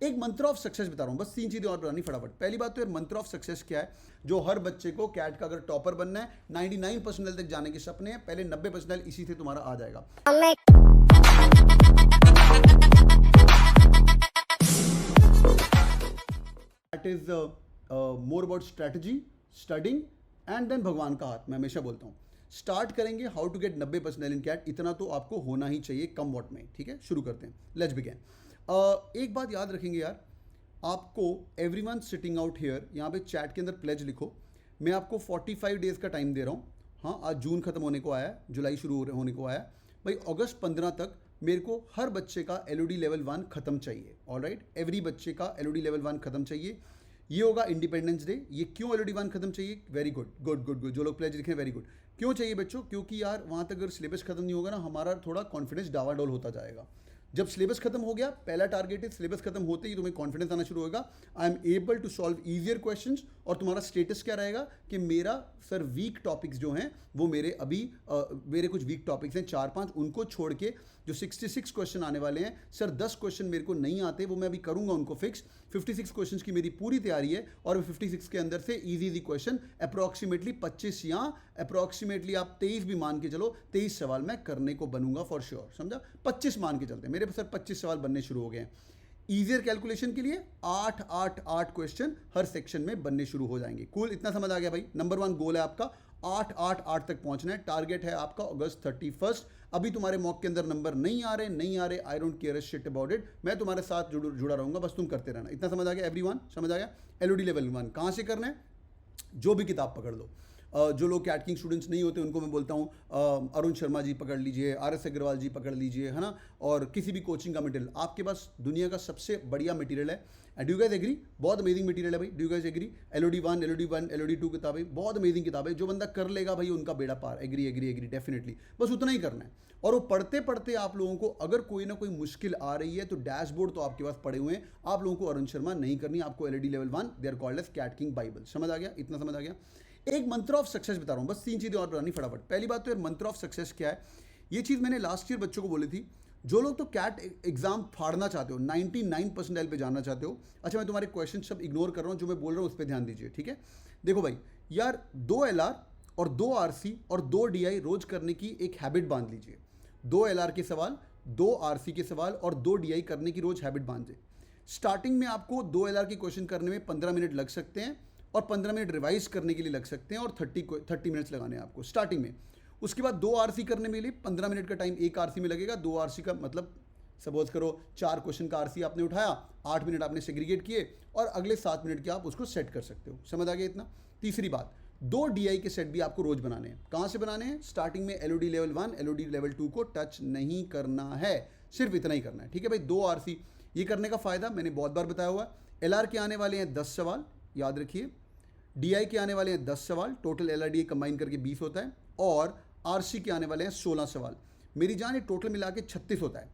एक मंत्र of success बता रहा हूँ, बस 3 चीजें और बतानी फटाफट। पहली बात तो यार मंत्र ऑफ सक्सेस क्या है, जो हर बच्चे को कैट का अगर टॉपर बनना है, 99% तक जाने के सपने हैं, पहले 90% इसी से तुम्हारा आ जाएगा। That is more about strategy, studying and then भगवान का हाथ। मैं हमेशा बोलता हूँ स्टार्ट करेंगे how to get 90% in CAT, इतना तो आपको होना ही चाहिए कम वॉट में। ठीक है, शुरू करते हैं, लेट्स बिगिन। एक बात याद रखेंगे यार, आपको एवरीवन सिटिंग आउट हियर, यहाँ पे चैट के अंदर प्लेज लिखो। मैं आपको 45 डेज का टाइम दे रहा हूँ। हाँ, आज जून खत्म होने को आया है, जुलाई शुरू होने को आया है भाई। अगस्त 15 तक मेरे को हर बच्चे का एलओडी लेवल 1 खत्म चाहिए। ऑलराइट, एवरी बच्चे का एलओडी लेवल 1 खत्म चाहिए। ये होगा इंडिपेंडेंस डे। ये क्यों एलओडी 1 खत्म चाहिए? Very good good good good, जो लोग प्लेज लिखे वेरी गुड। क्यों चाहिए बच्चों? क्योंकि यार वहाँ तक अगर सिलेबस खत्म नहीं होगा ना, हमारा थोड़ा कॉन्फिडेंस डावाडोल होता जाएगा। जब सिलेबस खत्म हो गया, पहला टारगेट है सिलेबस खत्म होते ही तुम्हें कॉन्फिडेंस आना शुरू होगा। I am able to solve easier questions. और तुम्हारा स्टेटस क्या रहेगा कि मेरा सर वीक टॉपिक्स जो हैं वो मेरे अभी मेरे कुछ वीक टॉपिक्स हैं 4-5, उनको छोड़ के जो 66 क्वेश्चन आने वाले हैं, सर 10 क्वेश्चन मेरे को नहीं आते, वो मैं अभी करूंगा उनको फिक्स। 56 क्वेश्चंस की मेरी पूरी तैयारी है और 56 के अंदर से इजी क्वेश्चन अप्रॉक्सीमेटली 25 या अप्रॉक्सीमेटली आप 23 भी मान के चलो, 23 सवाल मैं करने को बनूंगा फॉर श्योर। समझा? 25 मान के चलते हैं, मेरे पास सर 25 सवाल बनने शुरू हो गए हैं। ईजियर कैलकुलेशन के लिए 8 क्वेश्चन हर सेक्शन में बनने शुरू हो जाएंगे। कूल, इतना समझ आ गया भाई? नंबर 1 गोल है आपका 8 तक पहुंचना है। टारगेट है आपका अगस्त 31। अभी तुम्हारे मॉक के अंदर नंबर नहीं आ रहे, I don't care a shit about it. मैं तुम्हारे साथ जुड़ा रहूंगा, बस तुम करते रहना। इतना समझ आ गया एवरीवन? समझ आ गया? एलओडी लेवल 1 कहां से करना है? जो भी किताब पकड़ लो। जो लोग कैट किंग स्टूडेंट्स नहीं होते उनको मैं बोलता हूँ अरुण शर्मा जी पकड़ लीजिए, RS अग्रवाल जी पकड़ लीजिए, है ना, और किसी भी कोचिंग का मटेरियल आपके पास दुनिया का सबसे बढ़िया मटेरियल है। Do you guys agree? बहुत अमेजिंग मटेरियल है भाई। Do you guys agree? LOD 1, LOD 2 किताबें बहुत अमेजिंग किताबें, जो बंदा कर लेगा भाई उनका बेड़ा पार। Agree agree agree, definitely. बस उतना ही करना है। और वो पढ़ते पढ़ते आप लोगों को अगर कोई ना कोई मुश्किल आ रही है तो डैशबोर्ड तो आपके पास पड़े हुए हैं। आप लोगों को अरुण शर्मा नहीं करनी, आपको LOD level 1, they are called as CAT king Bible. समझ आ गया? इतना समझ आ गया? एक मंत्र ऑफ सक्सेस बता रहा हूं, बस 3 चीजें और बतानी फटाफट। पहली बात तो यार मंत्र ऑफ सक्सेस क्या है, ये चीज मैंने लास्ट ईयर बच्चों को बोली थी। जो लोग तो कैट एग्जाम फाड़ना चाहते हो, 99% पे जाना चाहते हो, अच्छा मैं तुम्हारे क्वेश्चन सब इग्नोर कर रहा हूं, जो मैं बोल रहा हूं उस पर ध्यान दीजिए। ठीक है, देखो भाई यार, 2 LR और 2 RC और 2 DI रोज करने की एक हैबिट बांध लीजिए। 2 LR के सवाल, 2 RC के सवाल और 2 DI करने की रोज हैबिट बांधे। स्टार्टिंग में आपको 2 LR की क्वेश्चन करने में 15 मिनट लग सकते हैं और 15 मिनट रिवाइज करने के लिए लग सकते हैं और 30 मिनट्स लगाने हैं आपको स्टार्टिंग में। उसके बाद 2 RC करने के लिए 15 मिनट का टाइम एक RC में लगेगा। 2 RC का मतलब सपोज करो 4 क्वेश्चन का RC आपने उठाया, 8 मिनट आपने सेग्रीगेट किए और अगले 7 मिनट के आप उसको सेट कर सकते हो। समझ आ गया इतना? तीसरी बात, 2 DI के सेट भी आपको रोज बनाने हैं। कहाँ से बनाने हैं? स्टार्टिंग में LOD लेवल 1, LOD लेवल 2 को टच नहीं करना है, सिर्फ इतना ही करना है। ठीक है भाई? 2 RC ये करने का फायदा मैंने बहुत बार बताया हुआ है। LR के आने वाले हैं 10 सवाल, याद रखिए। DI के आने वाले हैं 10 सवाल, टोटल LR DI कंबाइन करके 20 होता है। और RC के आने वाले हैं 16 सवाल। मेरी जान, ये टोटल मिला के 36 होता है।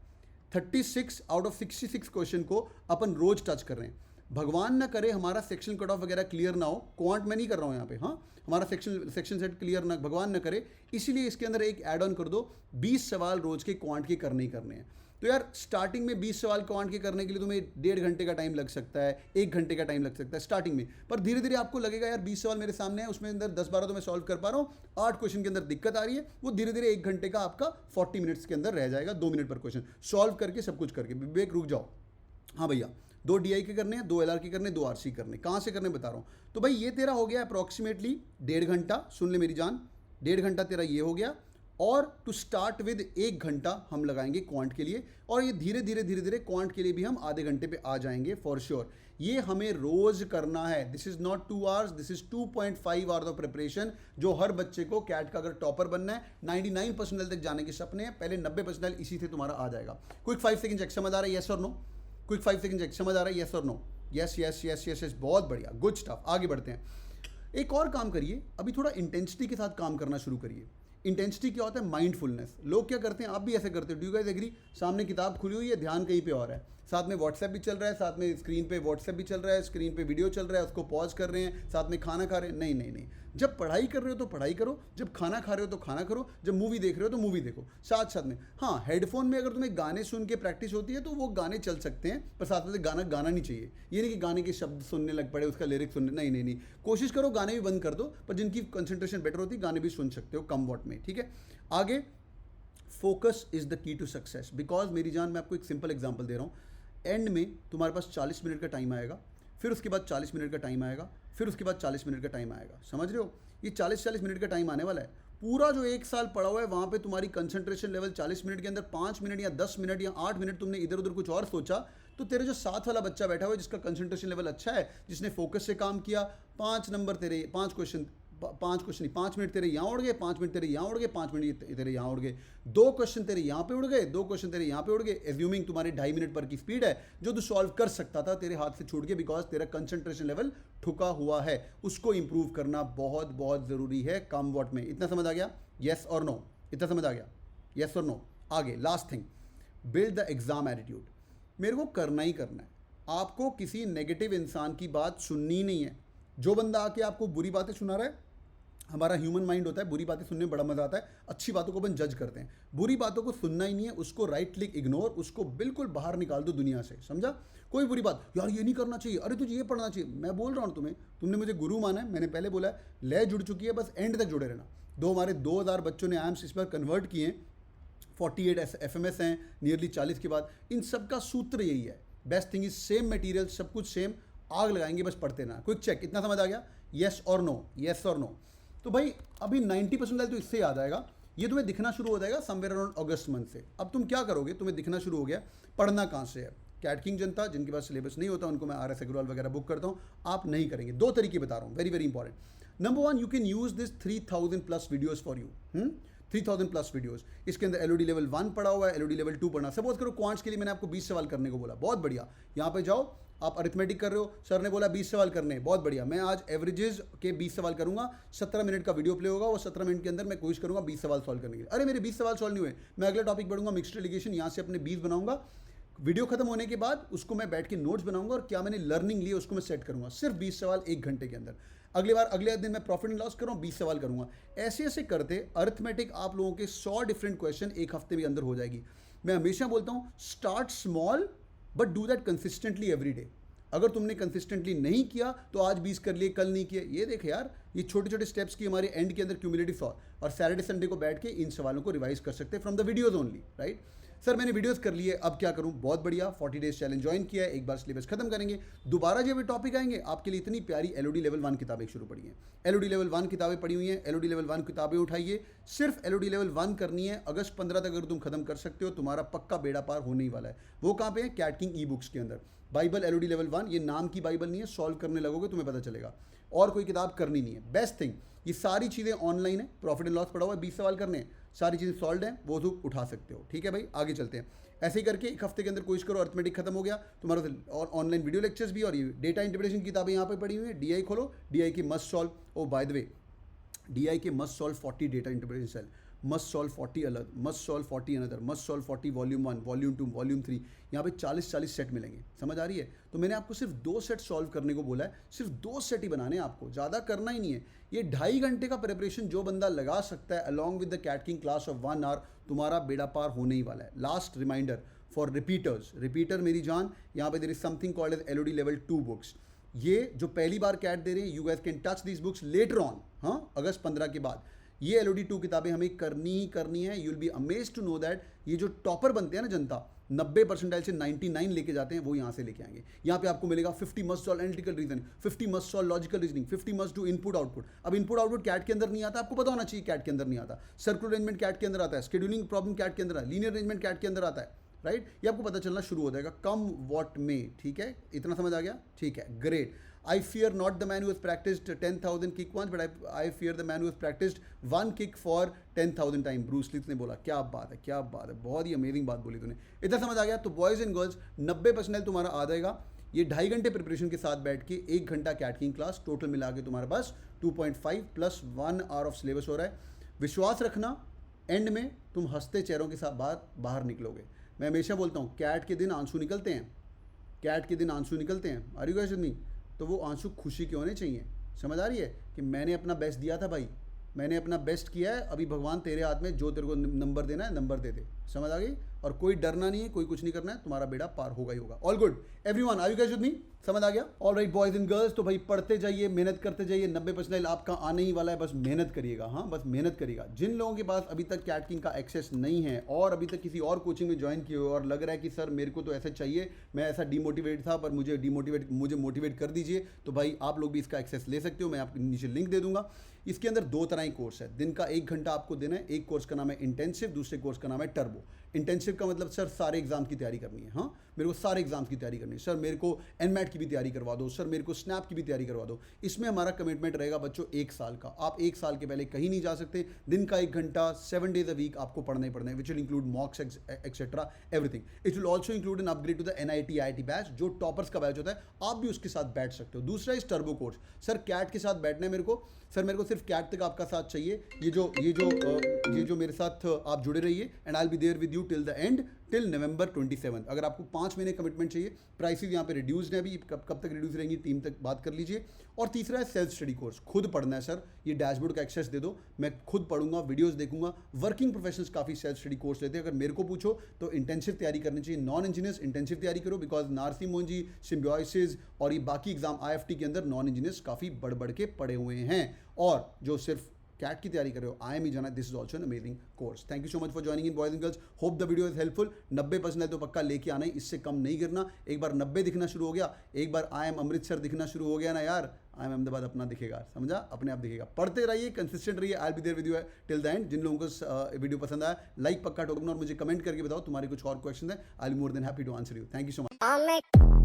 36 आउट ऑफ 66 क्वेश्चन को अपन रोज टच कर रहे हैं। भगवान ना करे हमारा सेक्शन कट ऑफ वगैरह क्लियर ना हो, क्वांट में नहीं कर रहा हूँ यहाँ पे, हाँ, हमारा सेक्शन सेट क्लियर ना, भगवान ना करे, इसीलिए इसके अंदर एक ऐड ऑन कर दो, 20 सवाल रोज के क्वांट के करने ही करने हैं। तो यार स्टार्टिंग में 20 सवाल क्वांट के करने के लिए तुम्हें 1.5 घंटे का टाइम लग सकता है, 1 घंटे का टाइम लग सकता है स्टार्टिंग में। पर धीरे धीरे आपको लगेगा यार 20 सवाल मेरे सामने है, उसमें अंदर 10-12 तो मैं सॉल्व कर पा रहा हूँ, 8 क्वेश्चन के अंदर दिक्कत आ रही है, वो धीरे धीरे 1 घंटे का आपका 40 मिनट्स के अंदर रह जाएगा, 2 मिनट पर क्वेश्चन सॉल्व करके सब कुछ करके। विवेक रुक जाओ, हाँ भैया, 2 DI के करने हैं, 2 LR के करने, 2 RC करने। कहाँ से करने बता रहा हूँ। तो भाई ये तेरा हो गया अप्रॉक्सीमेटली 1.5 घंटा, सुन ले मेरी जान, 1.5 घंटा तेरा ये हो गया। और टू स्टार्ट विद 1 घंटा हम लगाएंगे क्वांट के लिए, और ये धीरे धीरे क्वांट के लिए भी हम आधे घंटे पे आ जाएंगे फॉर श्योर। ये हमें रोज करना है। This is not 2 hours, this is 2.5 hours of preparation, जो हर बच्चे को कैट का अगर टॉपर बनना है, 99% तक जाने के सपने हैं, पहले 90% इसी से तुम्हारा आ जाएगा। क्विक 5 सेकंड चेक, समझ आ रहा है? यस और नो? क्विक 5 सेकंड चेक, समझ आ रहा है? यस और no? Yes yes yes yes yes, बहुत बढ़िया, गुड स्टफ। आगे बढ़ते हैं। एक और काम करिए, अभी थोड़ा इंटेंसिटी के साथ काम करना शुरू करिए। इंटेंसिटी क्या होता है? माइंडफुलनेस। लोग क्या करते हैं, आप भी ऐसे करते हो, डू यू गाइस एग्री? सामने किताब खुली हुई है, ध्यान कहीं पे और है, साथ में व्हाट्सएप भी चल रहा है, साथ में स्क्रीन पे व्हाट्सएप भी चल रहा है, स्क्रीन पे वीडियो चल रहा है, उसको पॉज कर रहे हैं, साथ में खाना खा रहे हैं। नहीं नहीं नहीं, जब पढ़ाई कर रहे हो तो पढ़ाई करो, जब खाना खा रहे हो तो खाना करो, जब मूवी देख रहे हो तो मूवी देखो साथ साथ में। हाँ, हेडफोन में अगर तुम्हें गाने सुन के प्रैक्टिस होती है तो वो गाने चल सकते हैं, पर साथ में गाना गाना नहीं चाहिए। ये नहीं कि गाने के शब्द सुनने लग पड़े, उसका लिरिक्स सुनने, नहीं नहीं नहीं, कोशिश करो गाने भी बंद कर दो, पर जिनकी कंसंट्रेशन बेटर होती है गाने भी सुन सकते हो कम वॉट में, ठीक है। आगे, focus is the key to success. Because मेरी जान, मैं आपको एक सिंपल एग्जांपल दे रहा हूँ। एंड में तुम्हारे पास 40 मिनट का टाइम आएगा, फिर उसके बाद 40 मिनट का टाइम आएगा, फिर उसके बाद 40 मिनट का टाइम आएगा। समझ रहे हो, ये 40-40 मिनट का टाइम आने वाला है। पूरा जो एक साल पड़ा हुआ है वहाँ पे तुम्हारी कंसंट्रेशन लेवल 40 मिनट के अंदर 5 मिनट या 10 मिनट या 8 मिनट तुमने इधर उधर कुछ और सोचा, तो तेरे जो साथ वाला बच्चा बैठा हुआ है जिसका कंसंट्रेशन लेवल अच्छा है, जिसने फोकस से काम किया, 5 नंबर तेरे 5 क्वेश्चन नहीं, 5 मिनट तेरे यहाँ उड़ गए, 5 मिनट तेरे यहाँ उड़ गए, 5 मिनट तेरे यहाँ उड़ गए, 2 क्वेश्चन तेरे यहाँ पे उड़ गए, 2 क्वेश्चन तेरे यहाँ पे उड़ गए। एज्यूमिंग तुम्हारे 2.5 मिनट पर की स्पीड है, जो तू सॉल्व कर सकता था तेरे हाथ से छूट गया, बिकॉज तेरा कंसंट्रेशन लेवल ठुका हुआ है। उसको इंप्रूव करना बहुत बहुत ज़रूरी है कम वॉट में। इतना समझ आ गया? येस और नो? इतना समझ आ गया? येस और नो? आगे last thing, build the exam attitude. मेरे को करना ही करना है, आपको किसी नेगेटिव इंसान की बात सुननी नहीं है। जो बंदा आके आपको बुरी बातें सुना रहा है, हमारा ह्यूमन माइंड होता है, बुरी बातें सुनने में बड़ा मजा आता है, अच्छी बातों को अपन जज करते हैं। बुरी बातों को सुनना ही नहीं है, उसको राइट क्लिक इग्नोर, उसको बिल्कुल बाहर निकाल दो दुनिया से। समझा? कोई बुरी बात, यार ये नहीं करना चाहिए, अरे तुझे ये पढ़ना चाहिए, मैं बोल रहा हूँ तुम्हें, तुमने मुझे गुरु माना है, मैंने पहले बोला है, लय जुड़ चुकी है, बस एंड तक जुड़े रहना। हमारे 2000 बच्चों ने IIMS इस पर कन्वर्ट किए हैं, 48 FMS हैं नियरली 40 के बाद। इन सब का सूत्र यही है, best thing is same material, सब कुछ सेम, आग लगाएंगे बस पढ़ते ना। क्विक चेक, इतना समझ आ गया? येस और नो? येस और नो? तो भाई अभी 90% तो इससे याद आएगा, ये तुम्हें दिखना शुरू हो जाएगा समवेयर अराउंड अगस्त मंथ से। अब तुम क्या करोगे, तुम्हें दिखना शुरू हो गया, पढ़ना कहाँ से है। कैट किंग जनता जिनके पास सिलेबस नहीं होता उनको मैं RS अग्रवाल वगैरह बुक करता हूँ, आप नहीं करेंगे। 2 तरीके बता रहा हूँ, very very important. Number 1, you can use this 3000 plus videos for you. 3000 plus videos. इसके अंदर LOD लेवल 1 पढ़ा हुआ है, LOD लेवल 2 पढ़ना। सपोज करो क्वांट्स के लिए मैंने आपको 20 सवाल करने को बोला, बहुत बढ़िया। यहाँ पे जाओ, आप अरिथमेटिक कर रहे हो, सर ने बोला 20 सवाल करने, बहुत बढ़िया। मैं आज एवरेजेस के 20 सवाल करूंगा, 17 मिनट का वीडियो प्ले होगा, वो 17 मिनट के अंदर मैं कोशिश करूंगा 20 सवाल सॉल्व करने के लिए। अरे मेरे 20 सवाल सॉल्व नहीं हुए, मैं अगला टॉपिक बढ़ूंगा, मिक्स्ड एलिगेशन, यहाँ से अपने 20 बनाऊंगा। वीडियो खत्म होने के बाद उसको मैं बैठ के नोट्स बनाऊंगा और क्या मैंने लर्निंग ली उसको मैं सेट करूंगा। सिर्फ 20 सवाल 1 घंटे के अंदर। अगले दिन मैं प्रॉफिट एंड लॉस कर रहा हूँ, 20 सवाल करूंगा। ऐसे ऐसे करते अरिथमेटिक आप लोगों के 100 डिफरेंट क्वेश्चन 1 हफ्ते के अंदर हो जाएगी। मैं हमेशा बोलता हूँ, start small but do that consistently every day. अगर तुमने कंसिस्टेंटली नहीं किया तो आज 20 कर लिए, कल नहीं किया, ये देख यार, ये छोटे छोटे स्टेप्स की हमारे एंड के अंदर क्यूमुलेटिव 100। और सैटरडे संडे को बैठ के इन सवालों को रिवाइज कर सकते हैं from the videos only, right. Sir मैंने वीडियोस कर लिए, अब क्या करूं? बहुत बढ़िया, 40 डेज चैलेंज ज्वाइन किया है, एक बार सिलेबस खत्म करेंगे। दोबारा जब ये टॉपिक आएंगे, आपके लिए इतनी प्यारी LOD लेवल 1 किताबें शुरू पड़ी हैं। LOD लेवल 1 किताबें पड़ी हुई हैं, LOD लेवल 1 किताबें उठाइए, सिर्फ LOD लेवल 1 करनी है। अगस्त 15 तक अगर तुम खत्म कर सकते हो, तुम्हारा पक्का बेड़ा पार होने ही वाला है। वो कहाँ पे है? कैट किंग ई बुक्स के अंदर। बाइबल LOD लेवल 1, ये नाम की बाइबल नहीं है, सॉल्व करने लगोगे तुम्हें पता चलेगा। और कोई किताब करनी नहीं है। बेस्ट थिंग, ये सारी चीज़ें ऑनलाइन है, प्रॉफिट एंड लॉस पड़ा हुआ है, 20 सवाल करने हैं, सारी चीज़ें सॉल्व हैं, वो तो उठा सकते हो। ठीक है भाई, आगे चलते हैं। ऐसे ही करके 1 हफ्ते के अंदर कोशिश करो, अरिथमेटिक खत्म हो गया तुम्हारा, और ऑनलाइन वीडियो लेक्चर्स भी, और ये डेटा इंटरप्रिटेशन की किताबें यहाँ पे पड़ी हुई हैं। DI खोलो, DI की must solve, oh by the way, DI के must solve 40 data interpretation cell, must solve 40 अलग, must solve 40 another, must solve 40 volume 1, volume 2, volume 3, यहाँ पे 40-40 सेट मिलेंगे। समझ आ रही है? तो मैंने आपको सिर्फ 2 सेट सॉल्व करने को बोला है, सिर्फ 2 सेट ही बनाने हैं आपको, ज़्यादा करना ही नहीं है। ये 2.5 घंटे का प्रिपरेशन जो बंदा लगा सकता है along with the CAT king class of 1 hour, तुम्हारा बेड़ा पार होने ही वाला है। Last reminder for repeaters, repeater मेरी जान, यहाँ पे there is something called as LOD level 2 books. ये जो पहली बार कैट दे रहे हैं, you guys can touch these books later on, हाँ, अगस्त 15 के बाद। ये LOD 2 किताबें हमें करनी ही करनी है। You will be amazed to know that ये जो टॉपर बनते हैं ना जनता, 90% से 99 लेके जाते हैं, वो यहाँ से लेके आएंगे। यहाँ पे आपको मिलेगा 50 must solve analytical reason, 50 must solve logical reasoning, 50 must do input output. अब इनपुट आउटपुट कैट के अंदर नहीं आता, आपको पता होना चाहिए कैट के अंदर नहीं आता। सर्कुलर अरेंजमेंट कैट के अंदर आता है, शेड्यूलिंग प्रॉब्लम कैट के अंदर आता है, लीनियर अरेंजमेंट कैट के अंदर आता है, राइट। ये आपको पता चलना शुरू हो जाएगा कम वॉट में। ठीक है, इतना समझ आ गया? ठीक है, great. I fear not the man who has practiced 10,000 kick once, but I fear the man who has practiced 1 kick for 10,000 times. Bruce Lee ने बोला, क्या बात है, क्या बात है, बहुत ही अमेजिंग बात बोली तूने। इतना समझ आ गया? तो बॉयज़ एंड गर्ल्स 90% तुम्हारा आ जाएगा। ये 2.5 घंटे प्रिपरेशन के साथ बैठ के 1 घंटा कैट किंग क्लास, टोटल मिला के तुम्हारे पास 2.5 प्लस 1 आवर ऑफ सिलेबस हो रहा है। विश्वास रखना, एंड में तुम हंसते चेहरों के साथ बाहर निकलोगे। मैं हमेशा बोलता हूँ, कैट के दिन आंसू निकलते हैं, कैट के दिन आंसू निकलते हैं, are you guys with me? तो वो आंसू खुशी के होने चाहिए। समझ आ रही है कि मैंने अपना बेस्ट दिया था भाई, मैंने अपना बेस्ट किया है, अभी भगवान तेरे हाथ में, जो तेरे को नंबर देना है नंबर दे दे। समझ आ गई? और कोई डरना नहीं है, कोई कुछ नहीं करना है, तुम्हारा बेड़ा पार होगा ही होगा। All good everyone, are you guys with me? समझ आ गया? All right boys and girls, तो भाई पढ़ते जाइए, मेहनत करते जाइए, 90% आपका आने ही वाला है, बस मेहनत करिएगा। हाँ, बस मेहनत करिएगा। जिन लोगों के पास अभी तक कैट किंग का एक्सेस नहीं है और अभी तक किसी और कोचिंग में ज्वाइन किए हो और लग रहा है कि सर मेरे को तो ऐसा चाहिए, मैं ऐसा डिमोटिवेट था पर मुझे मोटिवेट कर दीजिए, तो भाई आप लोग भी इसका एक्सेस ले सकते हो। मैं आपको नीचे लिंक दे दूंगा। इसके अंदर 2 तरह के कोर्स है, दिन का 1 घंटा आपको देना है। एक कोर्स का नाम है इंटेंसिव, दूसरे कोर्स का नाम है टर्बो। इंटेंसिव का मतलब सर सारे एग्जाम की तैयारी करनी है। हाँ, मेरे को सारे एग्जाम्स की तैयारी करनी है सर, मेरे को एनमैट की भी तैयारी करवा दो सर, मेरे को स्नैप की भी तैयारी करवा दो। इसमें हमारा कमिटमेंट रहेगा बच्चों 1 साल का। आप 1 साल के पहले कहीं नहीं जा सकते। दिन का 1 घंटा 7 days a week आपको पढ़ना ही पढ़ना है, which will include mocks etcetera everything. It will also include an upgrade to the NIT IIT batch, जो टॉपर्स का बैच होता है, आप भी उसके साथ बैठ सकते हो। दूसरा इस टर्बो कोर्स, सर कैट के साथ बैठना है मेरे को, सर मेरे को सिर्फ कैट तक आपका साथ चाहिए। ये जो मेरे साथ आप जुड़े रहिए, and I will be there with you till the end, till November 27। अगर आपको 5 महीने कमिटमेंट चाहिए, प्राइसेस यहाँ पे रिड्यूस्ड है अभी, कब तक रिड्यूस रहेंगी टीम तक बात कर लीजिए। और तीसरा है सेल्फ स्टडी कोर्स, खुद पढ़ना है सर, ये डैशबोर्ड का एक्सेस दे दो, मैं खुद पढ़ूंगा, वीडियोस देखूंगा। वर्किंग प्रोफेशनल्स काफ़ी सेल्फ स्टडी कोर्स लेते हैं। अगर मेरे को पूछो तो इंटेंसिव तैयारी करनी चाहिए, नॉन इंजीनियर्स इंटेंसिव तैयारी करो, बिकॉज नारसी मोहन, सिम्बियोसिस और ये बाकी एग्जाम IFT के अंदर नॉन इंजीनियर्स काफ़ी बढ़ के पढ़े हुए हैं। और जो सिर्फ कैट की तैयारी कर रहे हो, आई एम ही जाना, this is also an amazing course. Thank you so much for joining in boys and girls, hope the video is helpful. 90% तो पक्का लेके आना ही, इससे कम नहीं करना। एक बार 90 दिखना शुरू हो गया, एक बार आई एम अमृतसर दिखना शुरू हो गया ना यार, आई एम अहमदाबाद अपना दिखेगा, समझा, अपने आप दिखेगा। पढ़ते रहिए, कंसिस्टेंट रहिए, I will be there with you till the end. जिन लोगों को वीडियो पसंद आया, लाइक पक्का ठोकना और मुझे कमेंट करके बताओ तुम्हारे कुछ और क्वेश्चन है, I will more than happy to answer you. Thank you so much.